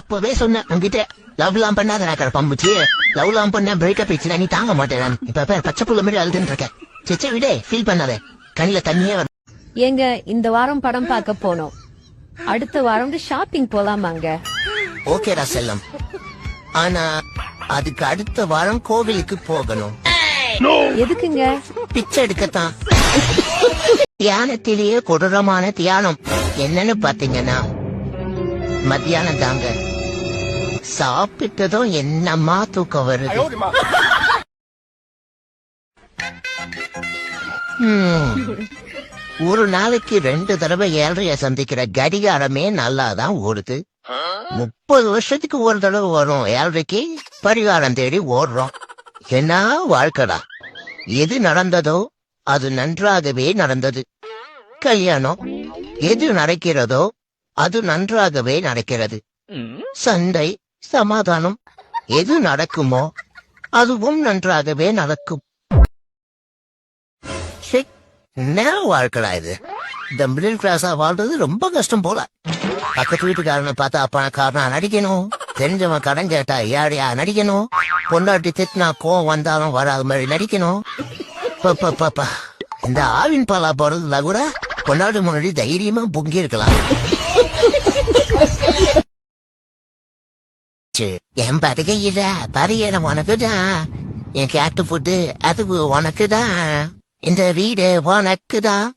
அப்பவே சொன்னேன் உங்ககிட்ட லவ்லாம் பண்ணாத நான் பம்புச்சு லவ்லாம் பண்ண பிரேக்கப் ஆயிடுச்சு நீ தாங்க மாட்டேன் இப்ப பச்சை புள்ள மாதிரி அழுதுன்னு இருக்கேன் சிச்சை விட ஃபீல் பண்ணாத கண்ணில தண்ணியே வரும். ஏங்க இந்த வாரம் படம் பார்க்க போனோம், அடுத்த வாரம் ஷாப்பிங் போலாமாங்க? ஓகேடா செல்லம், ஆனா அதுக்கு அடுத்த வாரம் கோவிலுக்கு போகணும். எதுக்குங்க? பிச்சை எடுக்கத்தான். தியானத்திலேயே கொடூரமான தியானம் என்னன்னு பாத்தீங்கன்னா மத்தியானம் தாங்க. சாப்பிட்டதும் என்னம்மா தூக்கம் வருது. ஒரு நாளைக்கு 2 தடவை 7:30 சந்திக்கிற கடிகாரமே நல்லாதான் ஓடுது. 30 வருஷத்துக்கு ஒரு தடவை வரும் 7:30க்கு பரிகாரம் தேடி ஓடுறோம். என்ன வாழ்க்கடா. எது நடந்ததோ அது நன்றாகவே நடந்தது. கல்யாணம் எது நடக்கிறதோ அது நன்றாகவே நடக்கிறது. சண்டை சமாதானம் எது நடக்குமோ அதுவும் நன்றாகவே நடக்கும். என்ன வாழ்க்கடா இது. இந்த மிடில் கிளாஸா வாழ்றது ரொம்ப கஷ்டம் போல. பக்கத்து வீட்டுக்காரனை பார்த்தா பணக்காரனா நடிக்கணும், தெரிஞ்சவன் கடன் கேட்டா ஏழையா நடிக்கணும், பொண்டாட்டி திட்டினா கோவம் வந்தாலும் வராத மாதிரி நடிக்கணும். இந்த ஆவின் பாலா போறதுல கூட பொண்டாட்டி முன்னாடி தைரியமா பொங்கி இருக்கலாம். என் படுகை இல்ல பரியன உனக்குதான், என் கேட்டு போட்டு அது உனக்குதான், இந்த வீடு உனக்குதான்.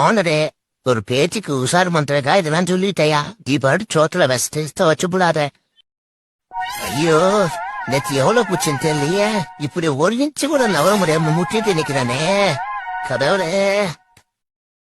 ஓனரே ஒரு பேச்சுக்கு உசார் மந்திரக்கா இதெல்லாம் சொல்லிட்டயா, தீபாவளி சோத்துல வச்சு வச்சு போடாத. ஐயோ நேற்று எவ்வளவு பூச்சின்னு தெரியலையே, இப்படி 1 இன்ச்சு கூட நவர முடியாம முட்டிட்டு நிக்கிறானே கடவுளே.